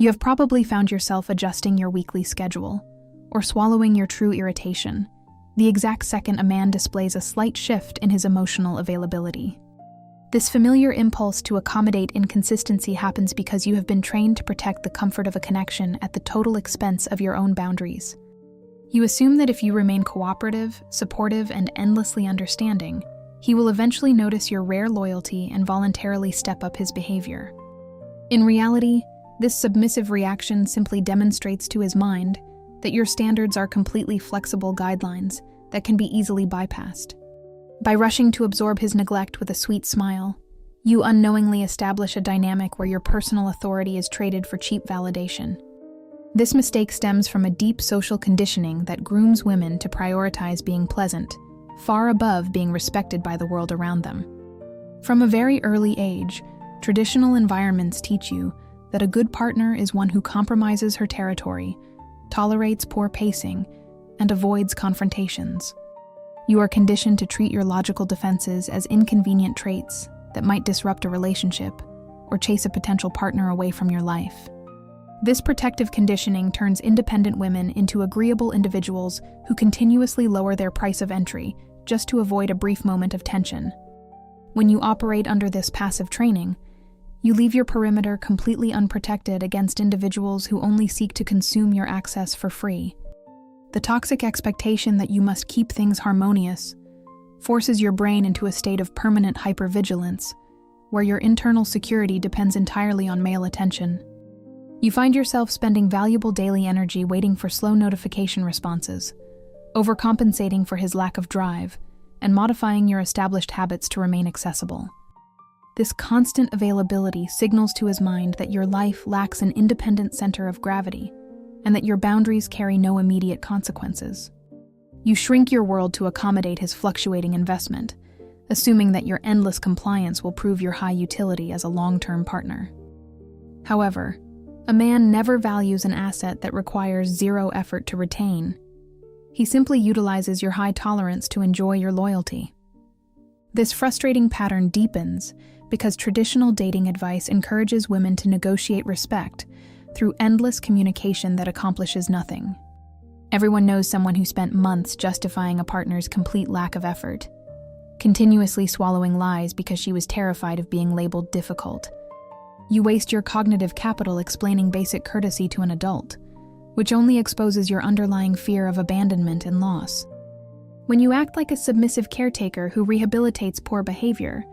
You have probably found yourself adjusting your weekly schedule, or swallowing your true irritation, the exact second a man displays a slight shift in his emotional availability. This familiar impulse to accommodate inconsistency happens because you have been trained to protect the comfort of a connection at the total expense of your own boundaries. You assume that if you remain cooperative, supportive, and endlessly understanding, he will eventually notice your rare loyalty and voluntarily step up his behavior. In reality, this submissive reaction simply demonstrates to his mind that your standards are completely flexible guidelines that can be easily bypassed. By rushing to absorb his neglect with a sweet smile, you unknowingly establish a dynamic where your personal authority is traded for cheap validation. This mistake stems from a deep social conditioning that grooms women to prioritize being pleasant, far above being respected by the world around them. From a very early age, traditional environments teach you that a good partner is one who compromises her territory, tolerates poor pacing, and avoids confrontations. You are conditioned to treat your logical defenses as inconvenient traits that might disrupt a relationship or chase a potential partner away from your life. This protective conditioning turns independent women into agreeable individuals who continuously lower their price of entry just to avoid a brief moment of tension. When you operate under this passive training, you leave your perimeter completely unprotected against individuals who only seek to consume your access for free. The toxic expectation that you must keep things harmonious forces your brain into a state of permanent hypervigilance, where your internal security depends entirely on male attention. You find yourself spending valuable daily energy waiting for slow notification responses, overcompensating for his lack of drive, and modifying your established habits to remain accessible. This constant availability signals to his mind that your life lacks an independent center of gravity, and that your boundaries carry no immediate consequences. You shrink your world to accommodate his fluctuating investment, assuming that your endless compliance will prove your high utility as a long-term partner. However, a man never values an asset that requires zero effort to retain. He simply utilizes your high tolerance to enjoy your loyalty. This frustrating pattern deepens because traditional dating advice encourages women to negotiate respect through endless communication that accomplishes nothing. Everyone knows someone who spent months justifying a partner's complete lack of effort, continuously swallowing lies because she was terrified of being labeled difficult. You waste your cognitive capital explaining basic courtesy to an adult, which only exposes your underlying fear of abandonment and loss. When you act like a submissive caretaker who rehabilitates poor behavior,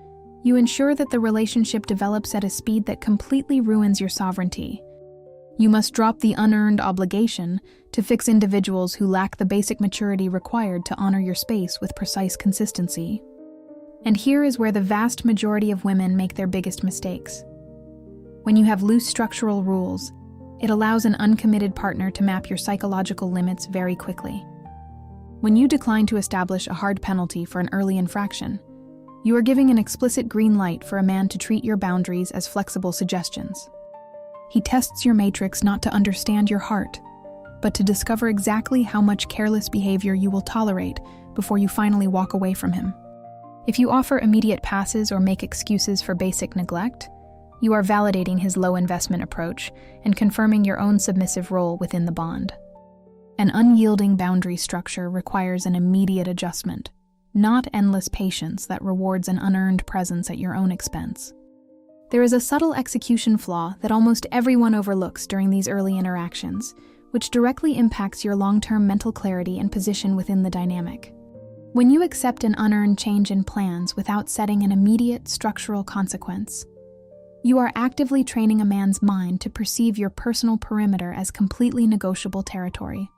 you ensure that the relationship develops at a speed that completely ruins your sovereignty. You must drop the unearned obligation to fix individuals who lack the basic maturity required to honor your space with precise consistency. And here is where the vast majority of women make their biggest mistakes. When you have loose structural rules, it allows an uncommitted partner to map your psychological limits very quickly. When you decline to establish a hard penalty for an early infraction, you are giving an explicit green light for a man to treat your boundaries as flexible suggestions. He tests your matrix not to understand your heart, but to discover exactly how much careless behavior you will tolerate before you finally walk away from him. If you offer immediate passes or make excuses for basic neglect, you are validating his low-investment approach and confirming your own submissive role within the bond. An unyielding boundary structure requires an immediate adjustment, not endless patience that rewards an unearned presence at your own expense. There is a subtle execution flaw that almost everyone overlooks during these early interactions, which directly impacts your long-term mental clarity and position within the dynamic. When you accept an unearned change in plans without setting an immediate structural consequence, you are actively training a man's mind to perceive your personal perimeter as completely negotiable territory.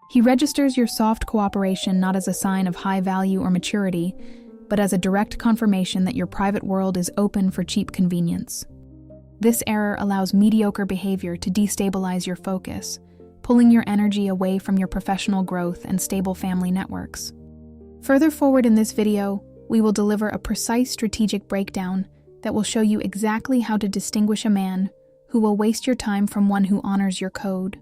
He registers your soft cooperation not as a sign of high value or maturity, but as a direct confirmation that your private world is open for cheap convenience. This error allows mediocre behavior to destabilize your focus, pulling your energy away from your professional growth and stable family networks. Further forward in this video, we will deliver a precise strategic breakdown that will show you exactly how to distinguish a man who will waste your time from one who honors your code.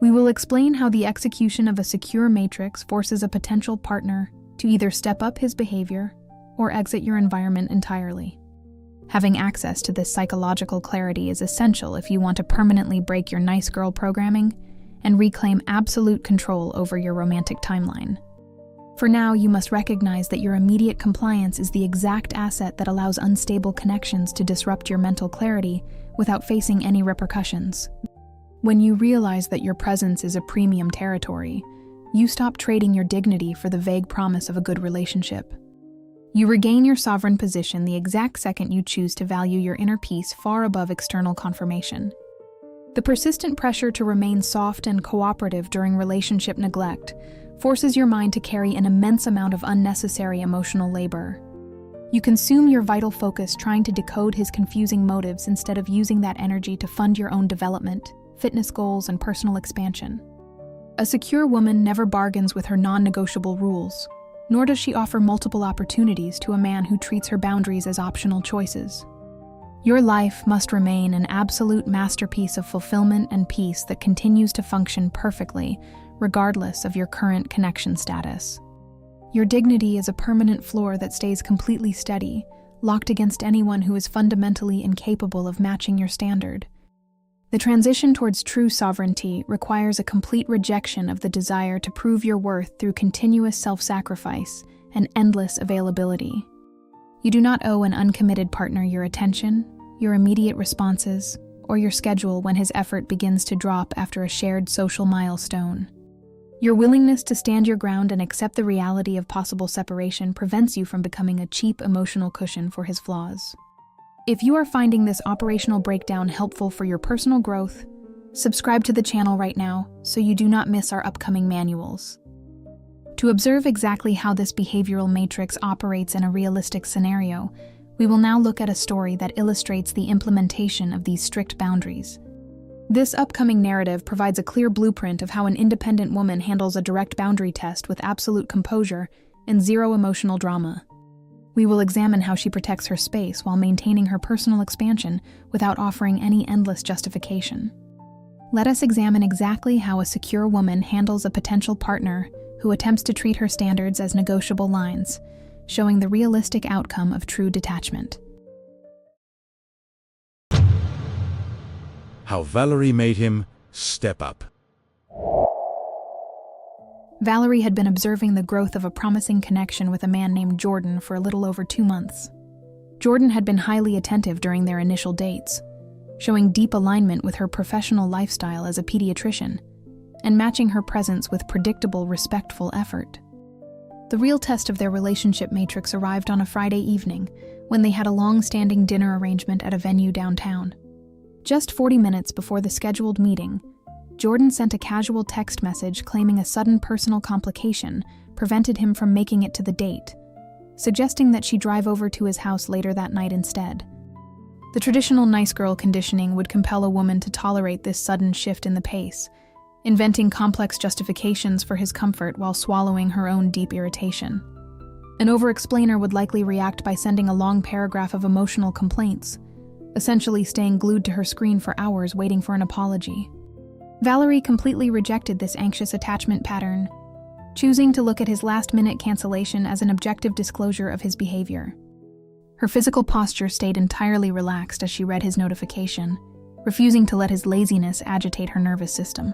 We will explain how the execution of a secure matrix forces a potential partner to either step up his behavior or exit your environment entirely. Having access to this psychological clarity is essential if you want to permanently break your nice girl programming and reclaim absolute control over your romantic timeline. For now, you must recognize that your immediate compliance is the exact asset that allows unstable connections to disrupt your mental clarity without facing any repercussions. When you realize that your presence is a premium territory, you stop trading your dignity for the vague promise of a good relationship. You regain your sovereign position the exact second you choose to value your inner peace far above external confirmation. The persistent pressure to remain soft and cooperative during relationship neglect forces your mind to carry an immense amount of unnecessary emotional labor. You consume your vital focus trying to decode his confusing motives instead of using that energy to fund your own development, fitness goals, and personal expansion. A secure woman never bargains with her non-negotiable rules, nor does she offer multiple opportunities to a man who treats her boundaries as optional choices. Your life must remain an absolute masterpiece of fulfillment and peace that continues to function perfectly, regardless of your current connection status. Your dignity is a permanent floor that stays completely steady, locked against anyone who is fundamentally incapable of matching your standard. The transition towards true sovereignty requires a complete rejection of the desire to prove your worth through continuous self-sacrifice and endless availability. You do not owe an uncommitted partner your attention, your immediate responses, or your schedule when his effort begins to drop after a shared social milestone. Your willingness to stand your ground and accept the reality of possible separation prevents you from becoming a cheap emotional cushion for his flaws. If you are finding this operational breakdown helpful for your personal growth, subscribe to the channel right now so you do not miss our upcoming manuals. To observe exactly how this behavioral matrix operates in a realistic scenario, we will now look at a story that illustrates the implementation of these strict boundaries. This upcoming narrative provides a clear blueprint of how an independent woman handles a direct boundary test with absolute composure and zero emotional drama. We will examine how she protects her space while maintaining her personal expansion without offering any endless justification. Let us examine exactly how a secure woman handles a potential partner who attempts to treat her standards as negotiable lines, showing the realistic outcome of true detachment. How Valerie made him step up. Valerie had been observing the growth of a promising connection with a man named Jordan for a little over 2 months. Jordan had been highly attentive during their initial dates, showing deep alignment with her professional lifestyle as a pediatrician, and matching her presence with predictable, respectful effort. The real test of their relationship matrix arrived on a Friday evening when they had a long-standing dinner arrangement at a venue downtown. Just 40 minutes before the scheduled meeting, Jordan sent a casual text message claiming a sudden personal complication prevented him from making it to the date, suggesting that she drive over to his house later that night instead. The traditional nice girl conditioning would compel a woman to tolerate this sudden shift in the pace, inventing complex justifications for his comfort while swallowing her own deep irritation. An over-explainer would likely react by sending a long paragraph of emotional complaints, essentially staying glued to her screen for hours waiting for an apology. Valerie completely rejected this anxious attachment pattern, choosing to look at his last-minute cancellation as an objective disclosure of his behavior. Her physical posture stayed entirely relaxed as she read his notification, refusing to let his laziness agitate her nervous system.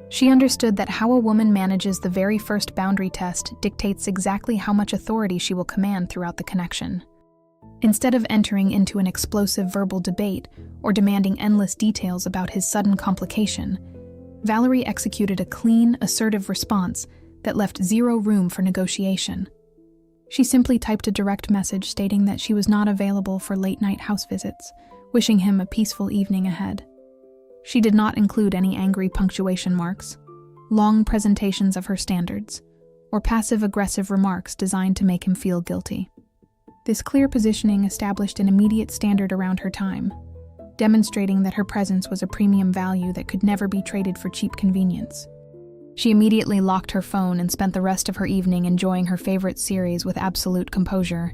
She understood that how a woman manages the very first boundary test dictates exactly how much authority she will command throughout the connection. Instead of entering into an explosive verbal debate or demanding endless details about his sudden complication, Valerie executed a clean, assertive response that left zero room for negotiation. She simply typed a direct message stating that she was not available for late-night house visits, wishing him a peaceful evening ahead. She did not include any angry punctuation marks, long presentations of her standards, or passive-aggressive remarks designed to make him feel guilty. This clear positioning established an immediate standard around her time, demonstrating that her presence was a premium value that could never be traded for cheap convenience. She immediately locked her phone and spent the rest of her evening enjoying her favorite series with absolute composure.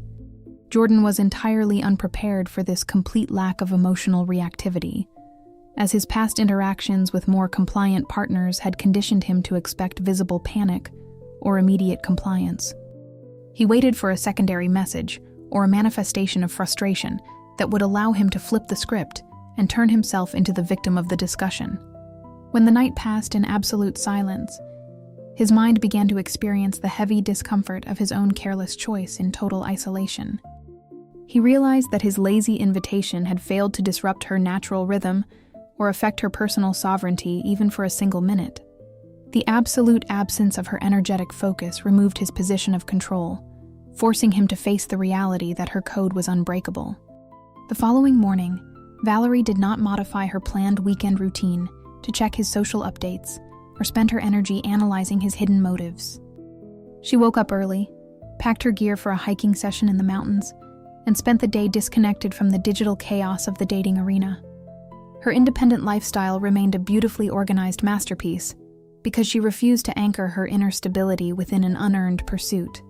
Jordan was entirely unprepared for this complete lack of emotional reactivity, as his past interactions with more compliant partners had conditioned him to expect visible panic or immediate compliance. He waited for a secondary message or a manifestation of frustration, that would allow him to flip the script and turn himself into the victim of the discussion. When the night passed in absolute silence, his mind began to experience the heavy discomfort of his own careless choice in total isolation. He realized that his lazy invitation had failed to disrupt her natural rhythm or affect her personal sovereignty even for a single minute. The absolute absence of her energetic focus removed his position of control, forcing him to face the reality that her code was unbreakable. The following morning, Valerie did not modify her planned weekend routine to check his social updates or spend her energy analyzing his hidden motives. She woke up early, packed her gear for a hiking session in the mountains, and spent the day disconnected from the digital chaos of the dating arena. Her independent lifestyle remained a beautifully organized masterpiece because she refused to anchor her inner stability within an unearned pursuit.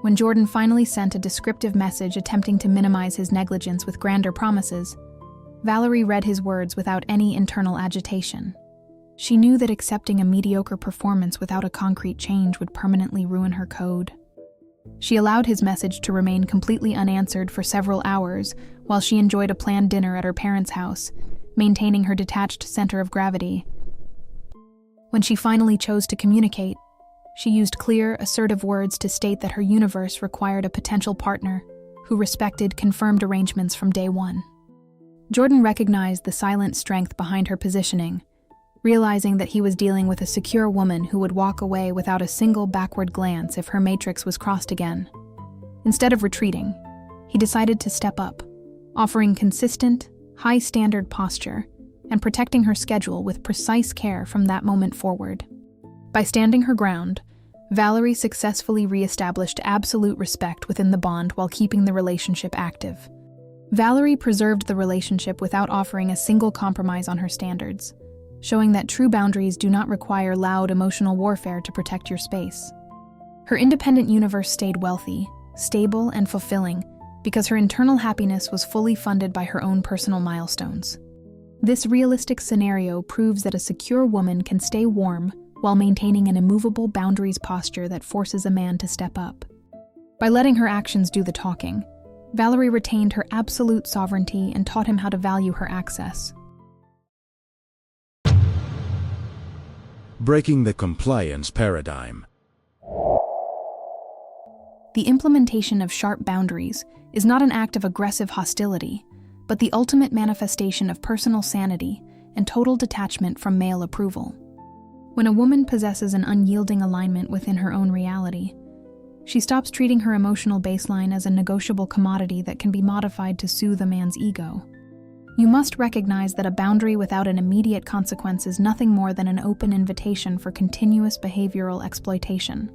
When Jordan finally sent a descriptive message attempting to minimize his negligence with grander promises, Valerie read his words without any internal agitation. She knew that accepting a mediocre performance without a concrete change would permanently ruin her code. She allowed his message to remain completely unanswered for several hours while she enjoyed a planned dinner at her parents' house, maintaining her detached center of gravity. When she finally chose to communicate, she used clear, assertive words to state that her universe required a potential partner who respected confirmed arrangements from day one. Jordan recognized the silent strength behind her positioning, realizing that he was dealing with a secure woman who would walk away without a single backward glance if her matrix was crossed again. Instead of retreating, he decided to step up, offering consistent, high-standard posture and protecting her schedule with precise care from that moment forward. By standing her ground, Valerie successfully re-established absolute respect within the bond while keeping the relationship active. Valerie preserved the relationship without offering a single compromise on her standards, showing that true boundaries do not require loud emotional warfare to protect your space. Her independent universe stayed wealthy, stable, and fulfilling because her internal happiness was fully funded by her own personal milestones. This realistic scenario proves that a secure woman can stay warm while maintaining an immovable boundaries posture that forces a man to step up. By letting her actions do the talking, Valerie retained her absolute sovereignty and taught him how to value her access. Breaking the compliance paradigm. The implementation of sharp boundaries is not an act of aggressive hostility, but the ultimate manifestation of personal sanity and total detachment from male approval. When a woman possesses an unyielding alignment within her own reality, she stops treating her emotional baseline as a negotiable commodity that can be modified to soothe a man's ego. You must recognize that a boundary without an immediate consequence is nothing more than an open invitation for continuous behavioral exploitation.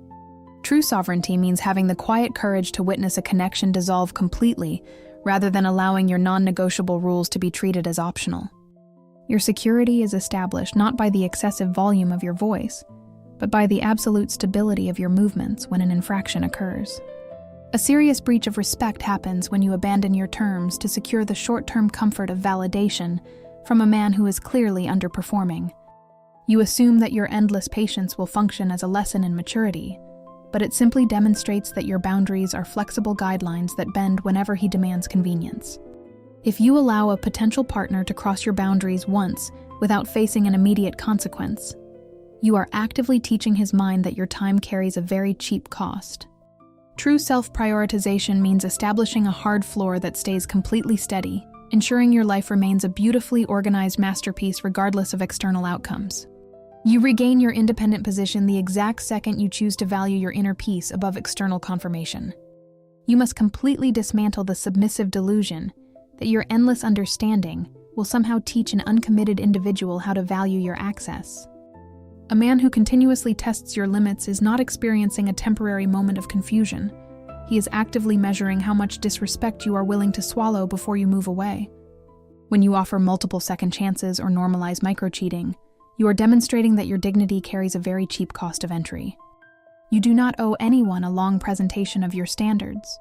True sovereignty means having the quiet courage to witness a connection dissolve completely, rather than allowing your non-negotiable rules to be treated as optional. Your security is established not by the excessive volume of your voice, but by the absolute stability of your movements when an infraction occurs. A serious breach of respect happens when you abandon your terms to secure the short-term comfort of validation from a man who is clearly underperforming. You assume that your endless patience will function as a lesson in maturity, but it simply demonstrates that your boundaries are flexible guidelines that bend whenever he demands convenience. If you allow a potential partner to cross your boundaries once without facing an immediate consequence, you are actively teaching his mind that your time carries a very cheap cost. True self-prioritization means establishing a hard floor that stays completely steady, ensuring your life remains a beautifully organized masterpiece regardless of external outcomes. You regain your independent position the exact second you choose to value your inner peace above external confirmation. You must completely dismantle the submissive delusion that your endless understanding will somehow teach an uncommitted individual how to value your access. A man who continuously tests your limits is not experiencing a temporary moment of confusion. He is actively measuring how much disrespect you are willing to swallow before you move away. When you offer multiple second chances or normalize microcheating, you are demonstrating that your dignity carries a very cheap cost of entry. You do not owe anyone a long presentation of your standards,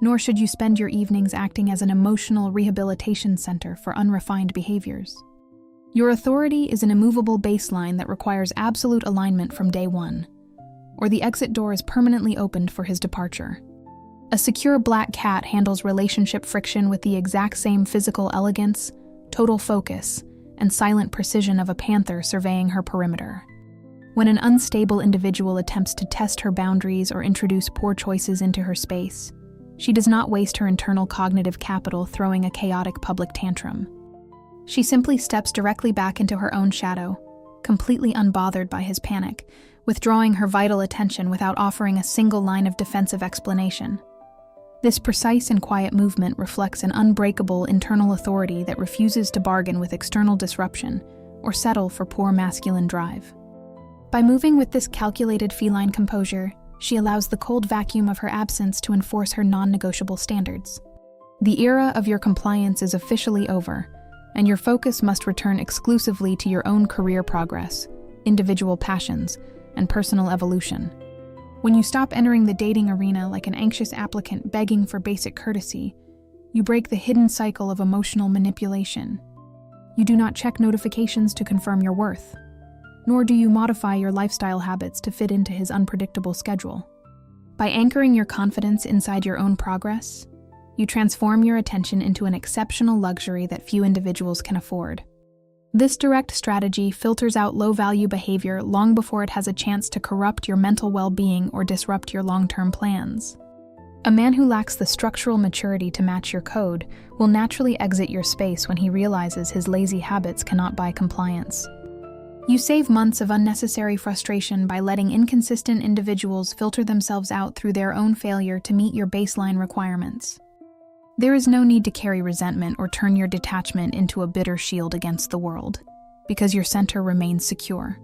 nor should you spend your evenings acting as an emotional rehabilitation center for unrefined behaviors. Your authority is an immovable baseline that requires absolute alignment from day one, or the exit door is permanently opened for his departure. A secure black cat handles relationship friction with the exact same physical elegance, total focus, and silent precision of a panther surveying her perimeter. When an unstable individual attempts to test her boundaries or introduce poor choices into her space, she does not waste her internal cognitive capital throwing a chaotic public tantrum. She simply steps directly back into her own shadow, completely unbothered by his panic, withdrawing her vital attention without offering a single line of defensive explanation. This precise and quiet movement reflects an unbreakable internal authority that refuses to bargain with external disruption or settle for poor masculine drive. By moving with this calculated feline composure, she allows the cold vacuum of her absence to enforce her non-negotiable standards. The era of your compliance is officially over, and your focus must return exclusively to your own career progress, individual passions, and personal evolution. When you stop entering the dating arena like an anxious applicant begging for basic courtesy, you break the hidden cycle of emotional manipulation. You do not check notifications to confirm your worth, nor do you modify your lifestyle habits to fit into his unpredictable schedule. By anchoring your confidence inside your own progress, you transform your attention into an exceptional luxury that few individuals can afford. This direct strategy filters out low-value behavior long before it has a chance to corrupt your mental well-being or disrupt your long-term plans. A man who lacks the structural maturity to match your code will naturally exit your space when he realizes his lazy habits cannot buy compliance. You save months of unnecessary frustration by letting inconsistent individuals filter themselves out through their own failure to meet your baseline requirements. There is no need to carry resentment or turn your detachment into a bitter shield against the world, because your center remains secure.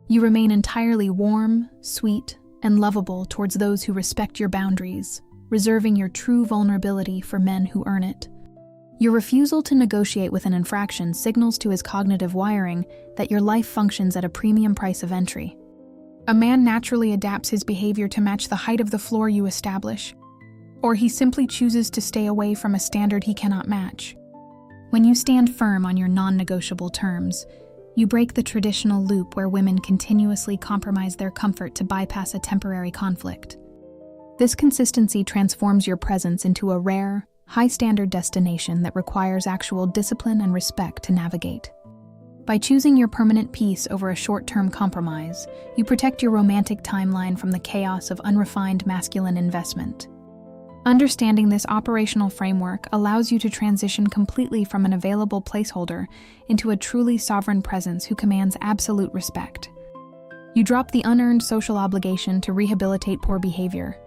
You remain entirely warm, sweet, and lovable towards those who respect your boundaries, reserving your true vulnerability for men who earn it. Your refusal to negotiate with an infraction signals to his cognitive wiring that your life functions at a premium price of entry. A man naturally adapts his behavior to match the height of the floor you establish, or he simply chooses to stay away from a standard he cannot match. When you stand firm on your non-negotiable terms, you break the traditional loop where women continuously compromise their comfort to bypass a temporary conflict. This consistency transforms your presence into a rare, high-standard destination that requires actual discipline and respect to navigate. By choosing your permanent peace over a short-term compromise, you protect your romantic timeline from the chaos of unrefined masculine investment. Understanding this operational framework allows you to transition completely from an available placeholder into a truly sovereign presence who commands absolute respect. You drop the unearned social obligation to rehabilitate poor behavior,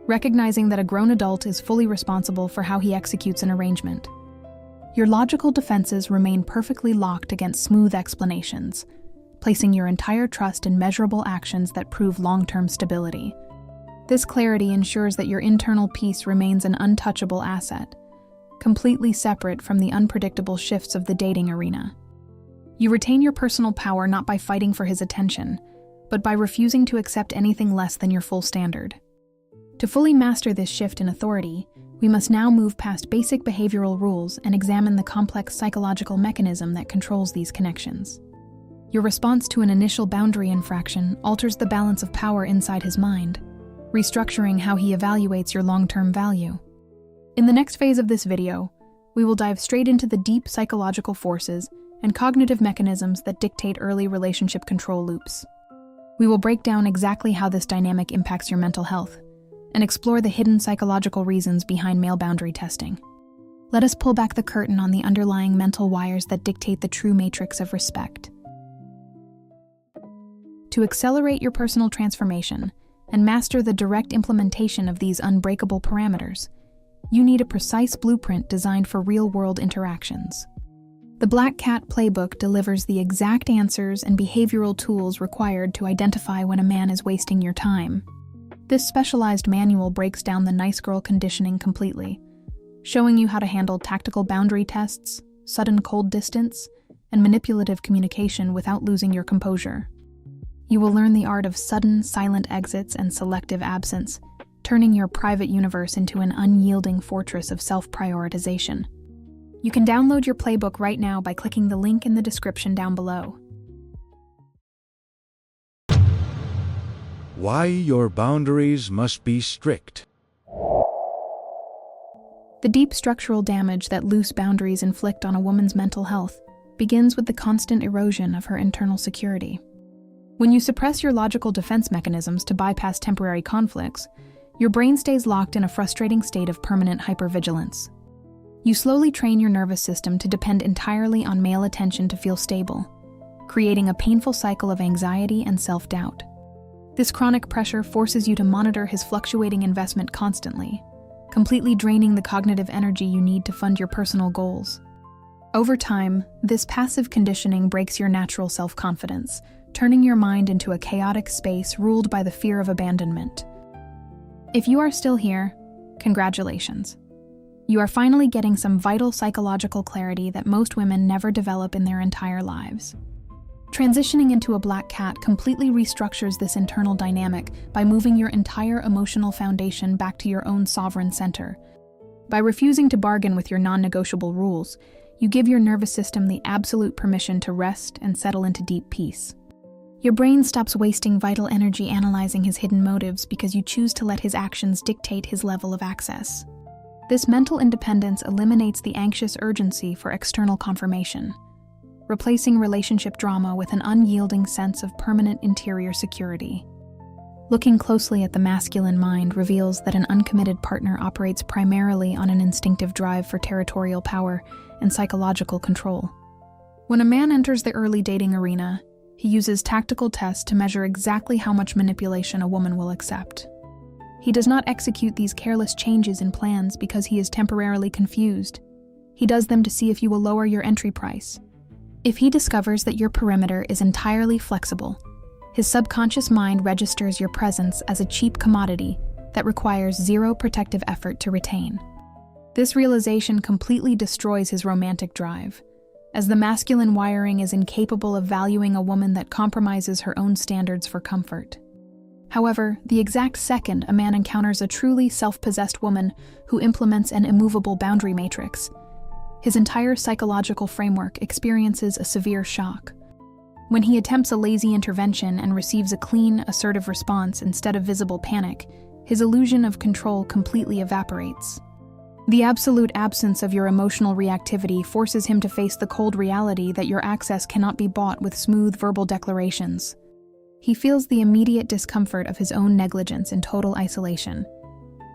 recognizing that a grown adult is fully responsible for how he executes an arrangement. Your logical defenses remain perfectly locked against smooth explanations, placing your entire trust in measurable actions that prove long-term stability. This clarity ensures that your internal peace remains an untouchable asset, completely separate from the unpredictable shifts of the dating arena. You retain your personal power not by fighting for his attention, but by refusing to accept anything less than your full standard. To fully master this shift in authority, we must now move past basic behavioral rules and examine the complex psychological mechanism that controls these connections. Your response to an initial boundary infraction alters the balance of power inside his mind, restructuring how he evaluates your long-term value. In the next phase of this video, we will dive straight into the deep psychological forces and cognitive mechanisms that dictate early relationship control loops. We will break down exactly how this dynamic impacts your mental health and explore the hidden psychological reasons behind male boundary testing. Let us pull back the curtain on the underlying mental wires that dictate the true matrix of respect. To accelerate your personal transformation and master the direct implementation of these unbreakable parameters, you need a precise blueprint designed for real-world interactions. The Black Cat Playbook delivers the exact answers and behavioral tools required to identify when a man is wasting your time. This specialized manual breaks down the nice girl conditioning completely, showing you how to handle tactical boundary tests, sudden cold distance, and manipulative communication without losing your composure. You will learn the art of sudden, silent exits and selective absence, turning your private universe into an unyielding fortress of self-prioritization. You can download your playbook right now by clicking the link in the description down below. Why your boundaries must be strict. The deep structural damage that loose boundaries inflict on a woman's mental health begins with the constant erosion of her internal security. When you suppress your logical defense mechanisms to bypass temporary conflicts, your brain stays locked in a frustrating state of permanent hypervigilance. You slowly train your nervous system to depend entirely on male attention to feel stable, creating a painful cycle of anxiety and self-doubt. This chronic pressure forces you to monitor his fluctuating investment constantly, completely draining the cognitive energy you need to fund your personal goals. Over time, this passive conditioning breaks your natural self-confidence, turning your mind into a chaotic space ruled by the fear of abandonment. If you are still here, congratulations. You are finally getting some vital psychological clarity that most women never develop in their entire lives. Transitioning into a black cat completely restructures this internal dynamic by moving your entire emotional foundation back to your own sovereign center. By refusing to bargain with your non-negotiable rules, you give your nervous system the absolute permission to rest and settle into deep peace. Your brain stops wasting vital energy analyzing his hidden motives because you choose to let his actions dictate his level of access. This mental independence eliminates the anxious urgency for external confirmation, replacing relationship drama with an unyielding sense of permanent interior security. Looking closely at the masculine mind reveals that an uncommitted partner operates primarily on an instinctive drive for territorial power and psychological control. When a man enters the early dating arena, he uses tactical tests to measure exactly how much manipulation a woman will accept. He does not execute these careless changes in plans because he is temporarily confused. He does them to see if you will lower your entry price. If he discovers that your perimeter is entirely flexible, his subconscious mind registers your presence as a cheap commodity that requires zero protective effort to retain. This realization completely destroys his romantic drive, as the masculine wiring is incapable of valuing a woman that compromises her own standards for comfort. However, the exact second a man encounters a truly self-possessed woman who implements an immovable boundary matrix, his entire psychological framework experiences a severe shock. When he attempts a lazy intervention and receives a clean, assertive response instead of visible panic, his illusion of control completely evaporates. The absolute absence of your emotional reactivity forces him to face the cold reality that your access cannot be bought with smooth verbal declarations. He feels the immediate discomfort of his own negligence in total isolation,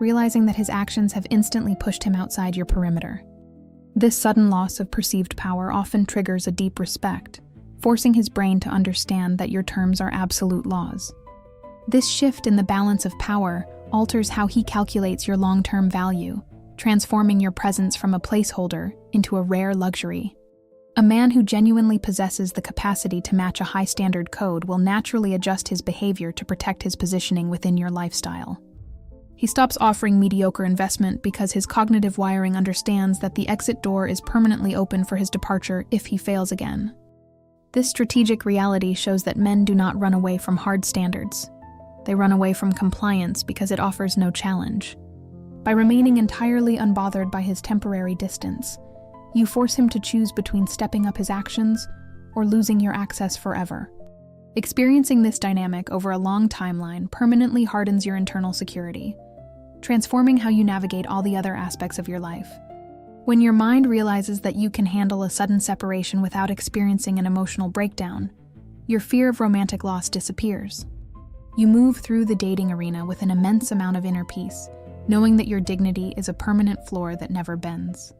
realizing that his actions have instantly pushed him outside your perimeter. This sudden loss of perceived power often triggers a deep respect, forcing his brain to understand that your terms are absolute laws. This shift in the balance of power alters how he calculates your long-term value, transforming your presence from a placeholder into a rare luxury. A man who genuinely possesses the capacity to match a high-standard code will naturally adjust his behavior to protect his positioning within your lifestyle. He stops offering mediocre investment because his cognitive wiring understands that the exit door is permanently open for his departure if he fails again. This strategic reality shows that men do not run away from hard standards. They run away from compliance because it offers no challenge. By remaining entirely unbothered by his temporary distance, you force him to choose between stepping up his actions or losing your access forever. Experiencing this dynamic over a long timeline permanently hardens your internal security, transforming how you navigate all the other aspects of your life. When your mind realizes that you can handle a sudden separation without experiencing an emotional breakdown, your fear of romantic loss disappears. You move through the dating arena with an immense amount of inner peace, knowing that your dignity is a permanent floor that never bends.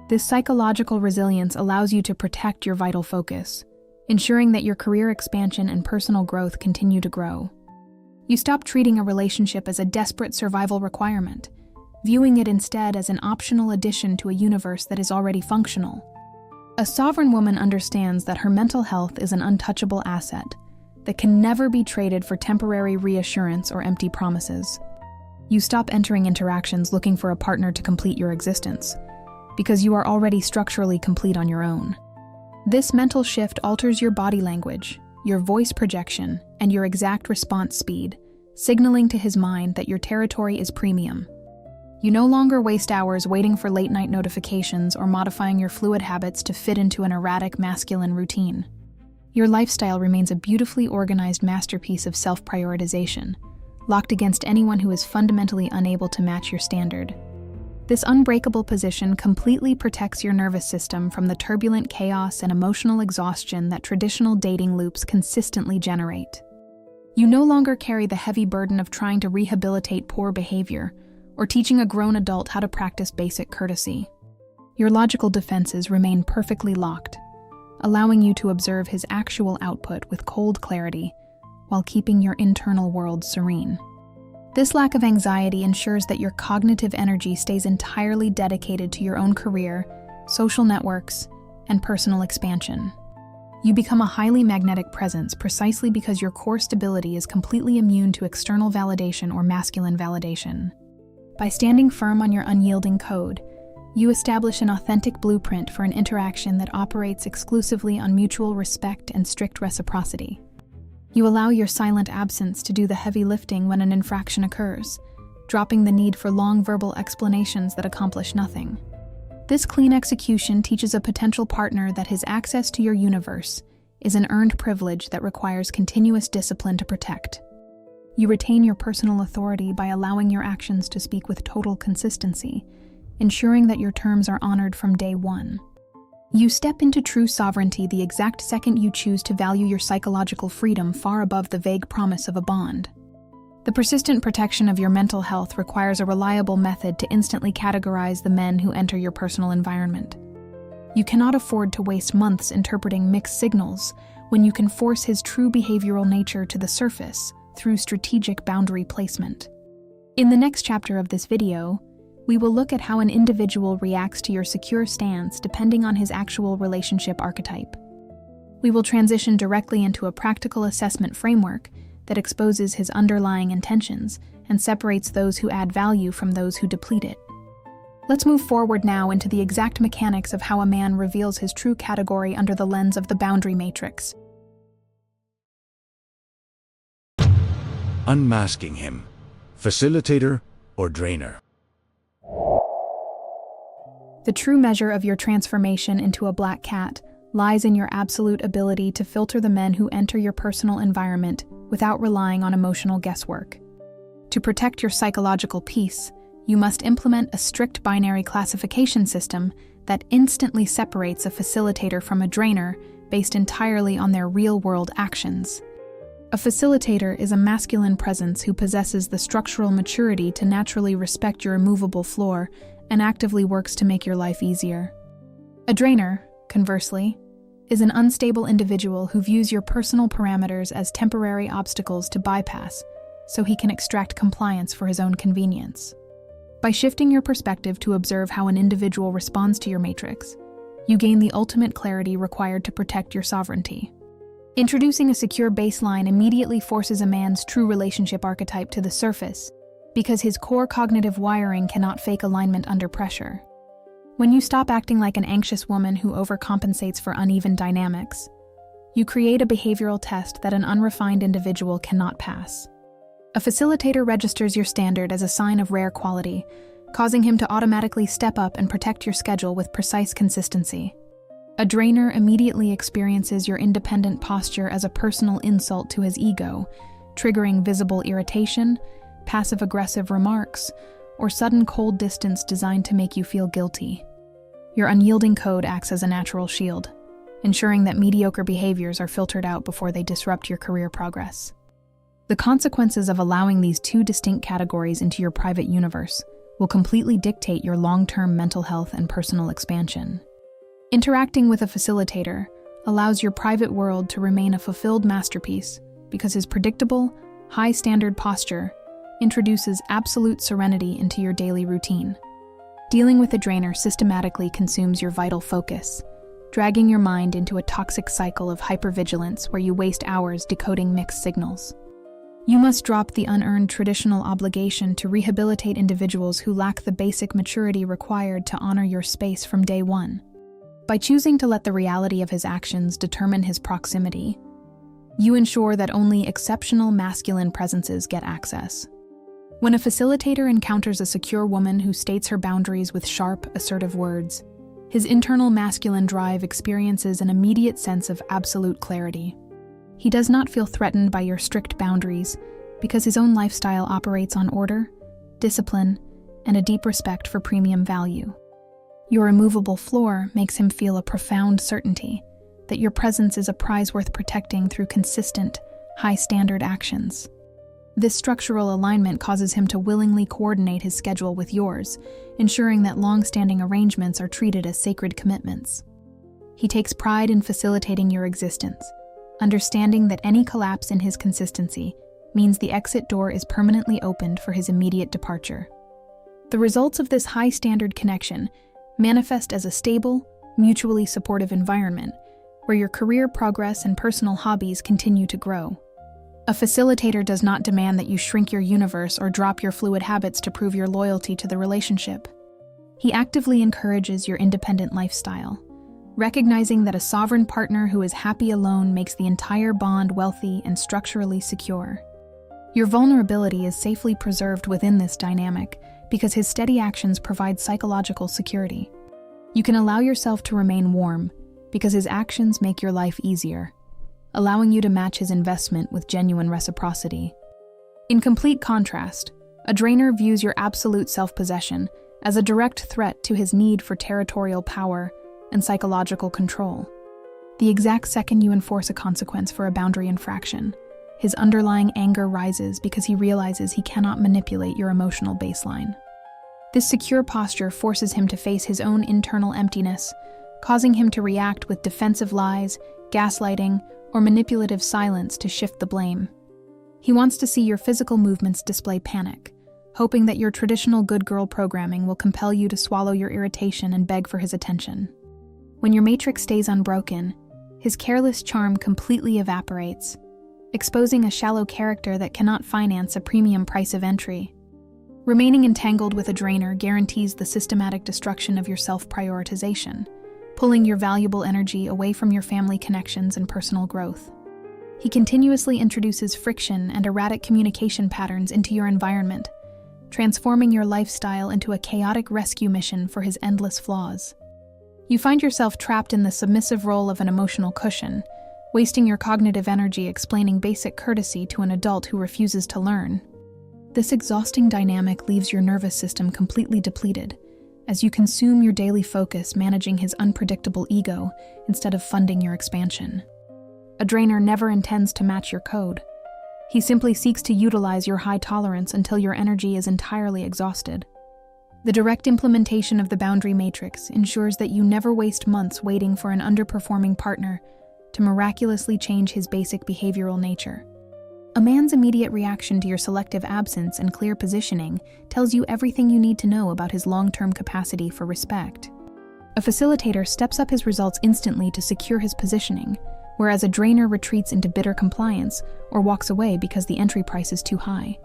This psychological resilience allows you to protect your vital focus, ensuring that your career expansion and personal growth continue to grow. You stop treating a relationship as a desperate survival requirement, viewing it instead as an optional addition to a universe that is already functional. A sovereign woman understands that her mental health is an untouchable asset that can never be traded for temporary reassurance or empty promises. You stop entering interactions looking for a partner to complete your existence, because you are already structurally complete on your own. This mental shift alters your body language, your voice projection, and your exact response speed, signaling to his mind that your territory is premium. You no longer waste hours waiting for late-night notifications or modifying your fluid habits to fit into an erratic masculine routine. Your lifestyle remains a beautifully organized masterpiece of self-prioritization, locked against anyone who is fundamentally unable to match your standard. This unbreakable position completely protects your nervous system from the turbulent chaos and emotional exhaustion that traditional dating loops consistently generate. You no longer carry the heavy burden of trying to rehabilitate poor behavior or teaching a grown adult how to practice basic courtesy. Your logical defenses remain perfectly locked, allowing you to observe his actual output with cold clarity while keeping your internal world serene. This lack of anxiety ensures that your cognitive energy stays entirely dedicated to your own career, social networks, and personal expansion. You become a highly magnetic presence precisely because your core stability is completely immune to external validation or masculine validation. By standing firm on your unyielding code, you establish an authentic blueprint for an interaction that operates exclusively on mutual respect and strict reciprocity. You allow your silent absence to do the heavy lifting when an infraction occurs, dropping the need for long verbal explanations that accomplish nothing. This clean execution teaches a potential partner that his access to your universe is an earned privilege that requires continuous discipline to protect. You retain your personal authority by allowing your actions to speak with total consistency, ensuring that your terms are honored from day one. You step into true sovereignty the exact second you choose to value your psychological freedom far above the vague promise of a bond. The persistent protection of your mental health requires a reliable method to instantly categorize the men who enter your personal environment. You cannot afford to waste months interpreting mixed signals when you can force his true behavioral nature to the surface through strategic boundary placement. In the next chapter of this video, we will look at how an individual reacts to your secure stance depending on his actual relationship archetype. We will transition directly into a practical assessment framework that exposes his underlying intentions and separates those who add value from those who deplete it. Let's move forward now into the exact mechanics of how a man reveals his true category under the lens of the boundary matrix. Unmasking him. Facilitator or drainer? The true measure of your transformation into a black cat lies in your absolute ability to filter the men who enter your personal environment without relying on emotional guesswork. To protect your psychological peace, you must implement a strict binary classification system that instantly separates a facilitator from a drainer based entirely on their real-world actions. A facilitator is a masculine presence who possesses the structural maturity to naturally respect your immovable floor and actively works to make your life easier. A drainer, conversely, is an unstable individual who views your personal parameters as temporary obstacles to bypass so he can extract compliance for his own convenience. By shifting your perspective to observe how an individual responds to your matrix, you gain the ultimate clarity required to protect your sovereignty. Introducing a secure baseline immediately forces a man's true relationship archetype to the surface, because his core cognitive wiring cannot fake alignment under pressure. When you stop acting like an anxious woman who overcompensates for uneven dynamics, you create a behavioral test that an unrefined individual cannot pass. A facilitator registers your standard as a sign of rare quality, causing him to automatically step up and protect your schedule with precise consistency. A drainer immediately experiences your independent posture as a personal insult to his ego, triggering visible irritation, passive-aggressive remarks, or sudden cold distance designed to make you feel guilty. Your unyielding code acts as a natural shield, ensuring that mediocre behaviors are filtered out before they disrupt your career progress. The consequences of allowing these two distinct categories into your private universe will completely dictate your long-term mental health and personal expansion. Interacting with a facilitator allows your private world to remain a fulfilled masterpiece because his predictable, high-standard posture introduces absolute serenity into your daily routine. Dealing with a drainer systematically consumes your vital focus, dragging your mind into a toxic cycle of hypervigilance where you waste hours decoding mixed signals. You must drop the unearned traditional obligation to rehabilitate individuals who lack the basic maturity required to honor your space from day one. By choosing to let the reality of his actions determine his proximity, you ensure that only exceptional masculine presences get access. When a facilitator encounters a secure woman who states her boundaries with sharp, assertive words, his internal masculine drive experiences an immediate sense of absolute clarity. He does not feel threatened by your strict boundaries because his own lifestyle operates on order, discipline, and a deep respect for premium value. Your immovable floor makes him feel a profound certainty that your presence is a prize worth protecting through consistent, high-standard actions. This structural alignment causes him to willingly coordinate his schedule with yours, ensuring that long-standing arrangements are treated as sacred commitments. He takes pride in facilitating your existence, understanding that any collapse in his consistency means the exit door is permanently opened for his immediate departure. The results of this high-standard connection manifest as a stable, mutually supportive environment where your career progress and personal hobbies continue to grow. A facilitator does not demand that you shrink your universe or drop your fluid habits to prove your loyalty to the relationship. He actively encourages your independent lifestyle, recognizing that a sovereign partner who is happy alone makes the entire bond wealthy and structurally secure. Your vulnerability is safely preserved within this dynamic because his steady actions provide psychological security. You can allow yourself to remain warm because his actions make your life easier, allowing you to match his investment with genuine reciprocity. In complete contrast, a drainer views your absolute self-possession as a direct threat to his need for territorial power and psychological control. The exact second you enforce a consequence for a boundary infraction, his underlying anger rises because he realizes he cannot manipulate your emotional baseline. This secure posture forces him to face his own internal emptiness, causing him to react with defensive lies, gaslighting, or manipulative silence to shift the blame. He wants to see your physical movements display panic, hoping that your traditional good girl programming will compel you to swallow your irritation and beg for his attention. When your matrix stays unbroken, his careless charm completely evaporates, exposing a shallow character that cannot finance a premium price of entry. Remaining entangled with a drainer guarantees the systematic destruction of your self-prioritization, pulling your valuable energy away from your family connections and personal growth. He continuously introduces friction and erratic communication patterns into your environment, transforming your lifestyle into a chaotic rescue mission for his endless flaws. You find yourself trapped in the submissive role of an emotional cushion, wasting your cognitive energy explaining basic courtesy to an adult who refuses to learn. This exhausting dynamic leaves your nervous system completely depleted, as you consume your daily focus managing his unpredictable ego instead of funding your expansion. A drainer never intends to match your code. He simply seeks to utilize your high tolerance until your energy is entirely exhausted. The direct implementation of the boundary matrix ensures that you never waste months waiting for an underperforming partner to miraculously change his basic behavioral nature. A man's immediate reaction to your selective absence and clear positioning tells you everything you need to know about his long-term capacity for respect. A facilitator steps up his results instantly to secure his positioning, whereas a drainer retreats into bitter compliance or walks away because the entry price is too high.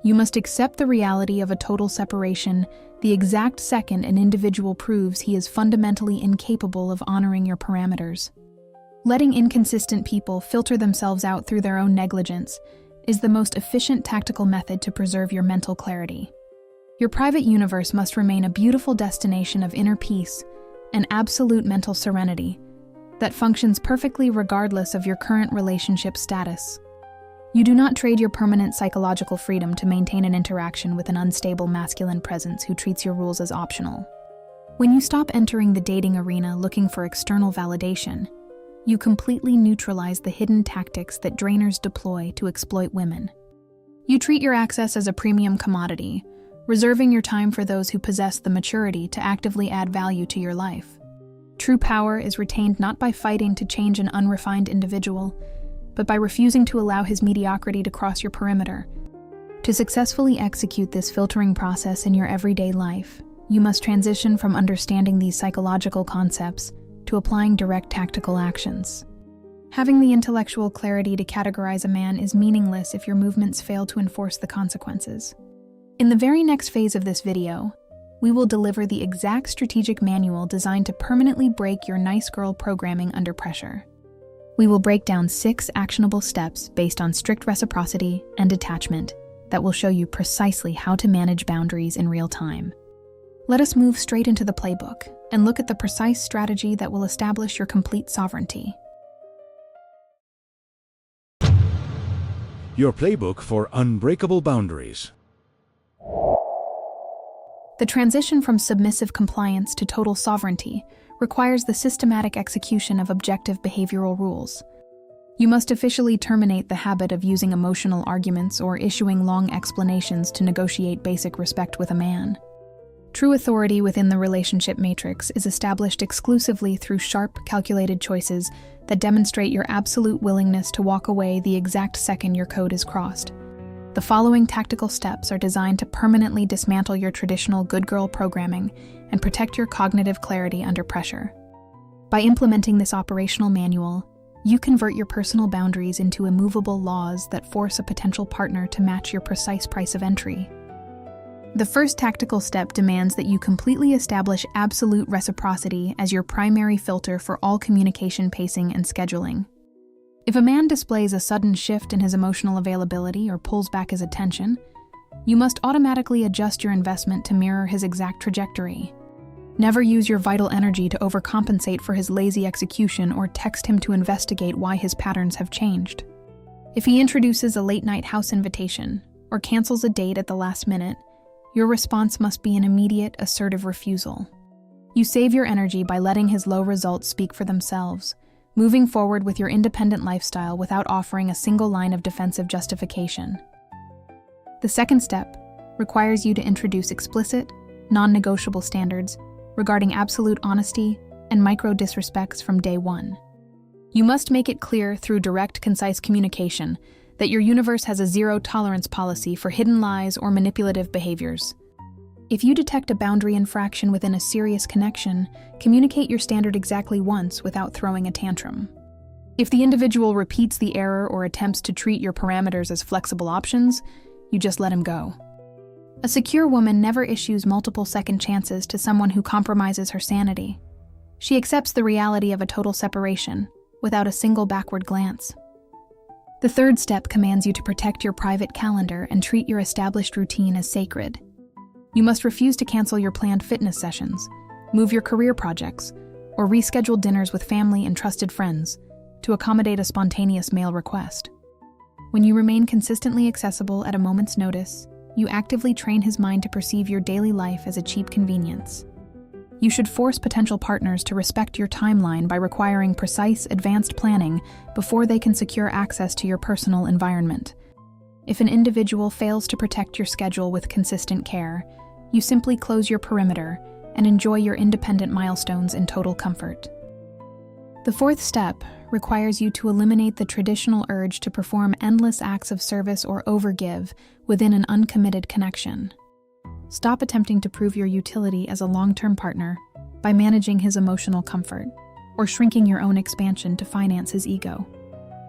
You must accept the reality of a total separation the exact second an individual proves he is fundamentally incapable of honoring your parameters. Letting inconsistent people filter themselves out through their own negligence is the most efficient tactical method to preserve your mental clarity. Your private universe must remain a beautiful destination of inner peace and absolute mental serenity that functions perfectly regardless of your current relationship status. You do not trade your permanent psychological freedom to maintain an interaction with an unstable masculine presence who treats your rules as optional. When you stop entering the dating arena looking for external validation, you completely neutralize the hidden tactics that drainers deploy to exploit women. You treat your access as a premium commodity, reserving your time for those who possess the maturity to actively add value to your life. True power is retained not by fighting to change an unrefined individual, but by refusing to allow his mediocrity to cross your perimeter. To successfully execute this filtering process in your everyday life, you must transition from understanding these psychological concepts to applying direct tactical actions. Having the intellectual clarity to categorize a man is meaningless if your movements fail to enforce the consequences. In the very next phase of this video, we will deliver the exact strategic manual designed to permanently break your nice girl programming under pressure. We will break down 6 actionable steps based on strict reciprocity and detachment that will show you precisely how to manage boundaries in real time. Let us move straight into the playbook and look at the precise strategy that will establish your complete sovereignty. Your playbook for unbreakable boundaries. The transition from submissive compliance to total sovereignty requires the systematic execution of objective behavioral rules. You must officially terminate the habit of using emotional arguments or issuing long explanations to negotiate basic respect with a man. True authority within the relationship matrix is established exclusively through sharp, calculated choices that demonstrate your absolute willingness to walk away the exact second your code is crossed. The following tactical steps are designed to permanently dismantle your traditional good girl programming and protect your cognitive clarity under pressure. By implementing this operational manual, you convert your personal boundaries into immovable laws that force a potential partner to match your precise price of entry. The first tactical step demands that you completely establish absolute reciprocity as your primary filter for all communication pacing and scheduling. If a man displays a sudden shift in his emotional availability or pulls back his attention, you must automatically adjust your investment to mirror his exact trajectory. Never use your vital energy to overcompensate for his lazy execution or text him to investigate why his patterns have changed. If he introduces a late-night house invitation or cancels a date at the last minute, your response must be an immediate, assertive refusal. You save your energy by letting his low results speak for themselves, moving forward with your independent lifestyle without offering a single line of defensive justification. The second step requires you to introduce explicit, non-negotiable standards regarding absolute honesty and micro-disrespects from day one. You must make it clear through direct, concise communication that your universe has a zero-tolerance policy for hidden lies or manipulative behaviors. If you detect a boundary infraction within a serious connection, communicate your standard exactly once without throwing a tantrum. If the individual repeats the error or attempts to treat your parameters as flexible options, you just let him go. A secure woman never issues multiple second chances to someone who compromises her sanity. She accepts the reality of a total separation without a single backward glance. The third step commands you to protect your private calendar and treat your established routine as sacred. You must refuse to cancel your planned fitness sessions, move your career projects, or reschedule dinners with family and trusted friends to accommodate a spontaneous male request. When you remain consistently accessible at a moment's notice, you actively train his mind to perceive your daily life as a cheap convenience. You should force potential partners to respect your timeline by requiring precise, advanced planning before they can secure access to your personal environment. If an individual fails to protect your schedule with consistent care, you simply close your perimeter and enjoy your independent milestones in total comfort. The fourth step requires you to eliminate the traditional urge to perform endless acts of service or overgive within an uncommitted connection. Stop attempting to prove your utility as a long-term partner by managing his emotional comfort or shrinking your own expansion to finance his ego.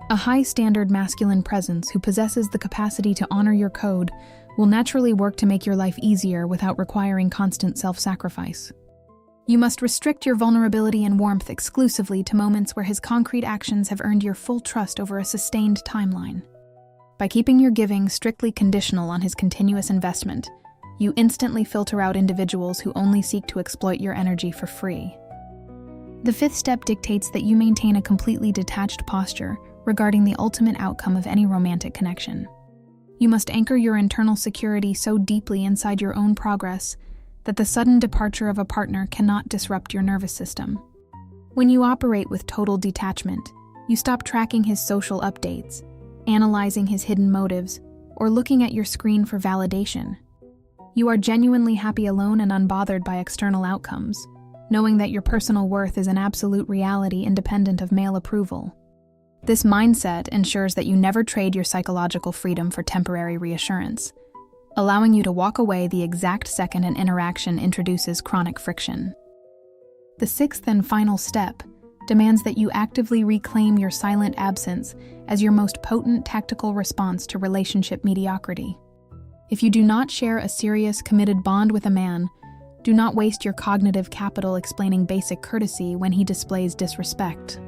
A high-standard masculine presence who possesses the capacity to honor your code will naturally work to make your life easier without requiring constant self-sacrifice. You must restrict your vulnerability and warmth exclusively to moments where his concrete actions have earned your full trust over a sustained timeline. By keeping your giving strictly conditional on his continuous investment, you instantly filter out individuals who only seek to exploit your energy for free. The fifth step dictates that you maintain a completely detached posture regarding the ultimate outcome of any romantic connection. You must anchor your internal security so deeply inside your own progress that the sudden departure of a partner cannot disrupt your nervous system. When you operate with total detachment, you stop tracking his social updates, analyzing his hidden motives, or looking at your screen for validation. You are genuinely happy alone and unbothered by external outcomes, knowing that your personal worth is an absolute reality independent of male approval. This mindset ensures that you never trade your psychological freedom for temporary reassurance, allowing you to walk away the exact second an interaction introduces chronic friction. The sixth and final step demands that you actively reclaim your silent absence as your most potent tactical response to relationship mediocrity. If you do not share a serious, committed bond with a man, do not waste your cognitive capital explaining basic courtesy when he displays disrespect.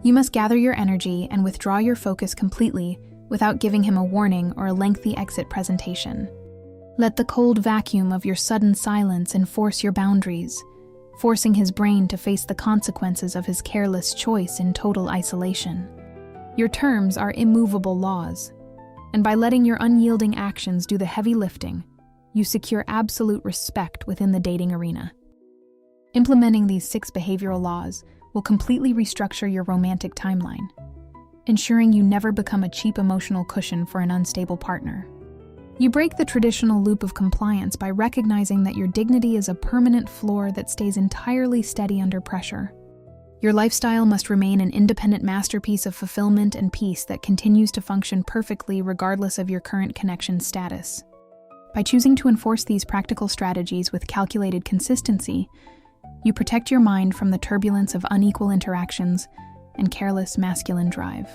You must gather your energy and withdraw your focus completely without giving him a warning or a lengthy exit presentation. Let the cold vacuum of your sudden silence enforce your boundaries, forcing his brain to face the consequences of his careless choice in total isolation. Your terms are immovable laws, and by letting your unyielding actions do the heavy lifting, you secure absolute respect within the dating arena. Implementing these 6 behavioral laws will completely restructure your romantic timeline, ensuring you never become a cheap emotional cushion for an unstable partner. You break the traditional loop of compliance by recognizing that your dignity is a permanent floor that stays entirely steady under pressure. Your lifestyle must remain an independent masterpiece of fulfillment and peace that continues to function perfectly regardless of your current connection status. By choosing to enforce these practical strategies with calculated consistency, you protect your mind from the turbulence of unequal interactions and careless masculine drive.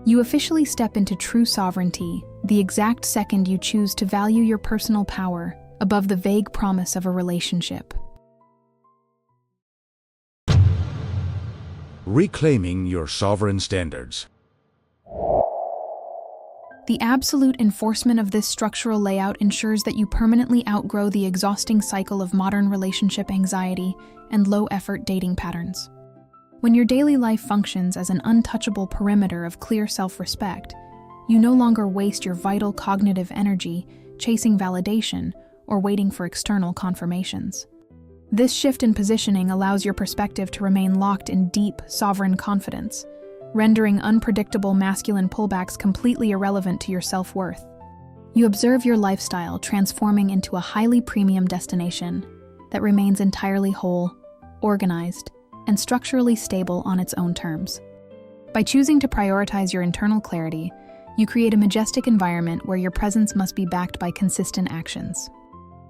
You officially step into true sovereignty the exact second you choose to value your personal power above the vague promise of a relationship. Reclaiming your sovereign standards. The absolute enforcement of this structural layout ensures that you permanently outgrow the exhausting cycle of modern relationship anxiety and low-effort dating patterns. When your daily life functions as an untouchable perimeter of clear self-respect, you no longer waste your vital cognitive energy chasing validation or waiting for external confirmations. This shift in positioning allows your perspective to remain locked in deep, sovereign confidence, rendering unpredictable masculine pullbacks completely irrelevant to your self-worth. You observe your lifestyle transforming into a highly premium destination that remains entirely whole, organized, and structurally stable on its own terms. By choosing to prioritize your internal clarity, you create a majestic environment where your presence must be backed by consistent actions.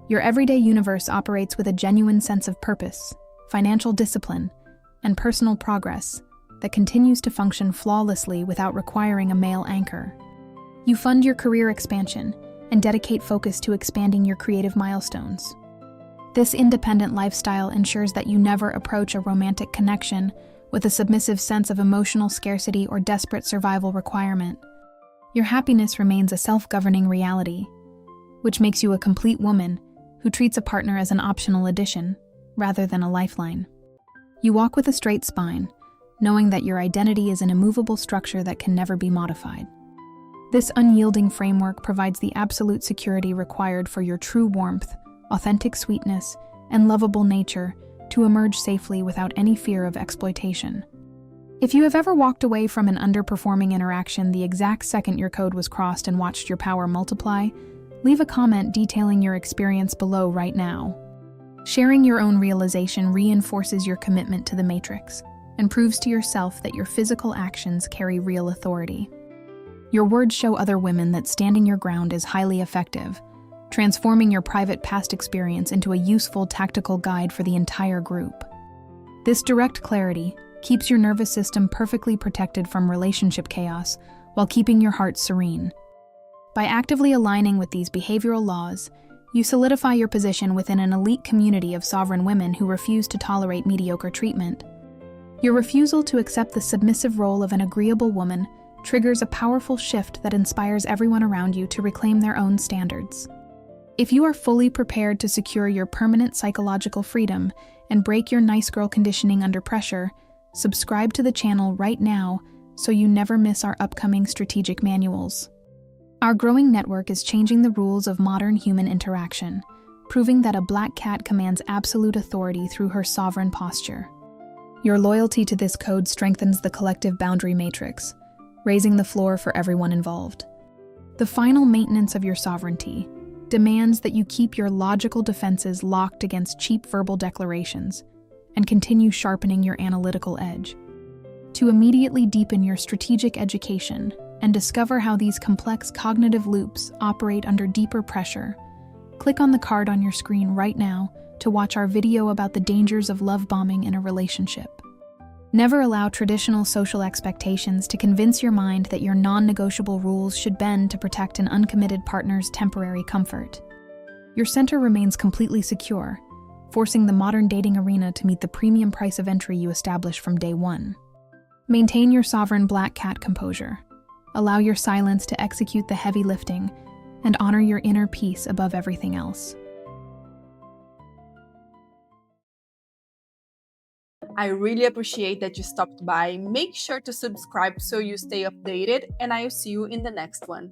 Your everyday universe operates with a genuine sense of purpose, financial discipline, and personal progress that continues to function flawlessly without requiring a male anchor. You fund your career expansion and dedicate focus to expanding your creative milestones. This independent lifestyle ensures that you never approach a romantic connection with a submissive sense of emotional scarcity or desperate survival requirement. Your happiness remains a self-governing reality, which makes you a complete woman who treats a partner as an optional addition rather than a lifeline. You walk with a straight spine, knowing that your identity is an immovable structure that can never be modified. This unyielding framework provides the absolute security required for your true warmth, authentic sweetness, and lovable nature to emerge safely without any fear of exploitation. If you have ever walked away from an underperforming interaction the exact second your code was crossed and watched your power multiply, leave a comment detailing your experience below right now. Sharing your own realization reinforces your commitment to the matrix and proves to yourself that your physical actions carry real authority. Your words show other women that standing your ground is highly effective, transforming your private past experience into a useful tactical guide for the entire group. This direct clarity keeps your nervous system perfectly protected from relationship chaos while keeping your heart serene. By actively aligning with these behavioral laws, you solidify your position within an elite community of sovereign women who refuse to tolerate mediocre treatment. Your refusal to accept the submissive role of an agreeable woman triggers a powerful shift that inspires everyone around you to reclaim their own standards. If you are fully prepared to secure your permanent psychological freedom and break your nice girl conditioning under pressure, subscribe to the channel right now so you never miss our upcoming strategic manuals. Our growing network is changing the rules of modern human interaction, proving that a black cat commands absolute authority through her sovereign posture. Your loyalty to this code strengthens the collective boundary matrix, raising the floor for everyone involved. The final maintenance of your sovereignty demands that you keep your logical defenses locked against cheap verbal declarations and continue sharpening your analytical edge. To immediately deepen your strategic education and discover how these complex cognitive loops operate under deeper pressure, click on the card on your screen right now to watch our video about the dangers of love bombing in a relationship. Never allow traditional social expectations to convince your mind that your non-negotiable rules should bend to protect an uncommitted partner's temporary comfort. Your center remains completely secure, forcing the modern dating arena to meet the premium price of entry you established from day one. Maintain your sovereign black cat composure. Allow your silence to execute the heavy lifting, and honor your inner peace above everything else. I really appreciate that you stopped by. Make sure to subscribe so you stay updated, and I'll see you in the next one.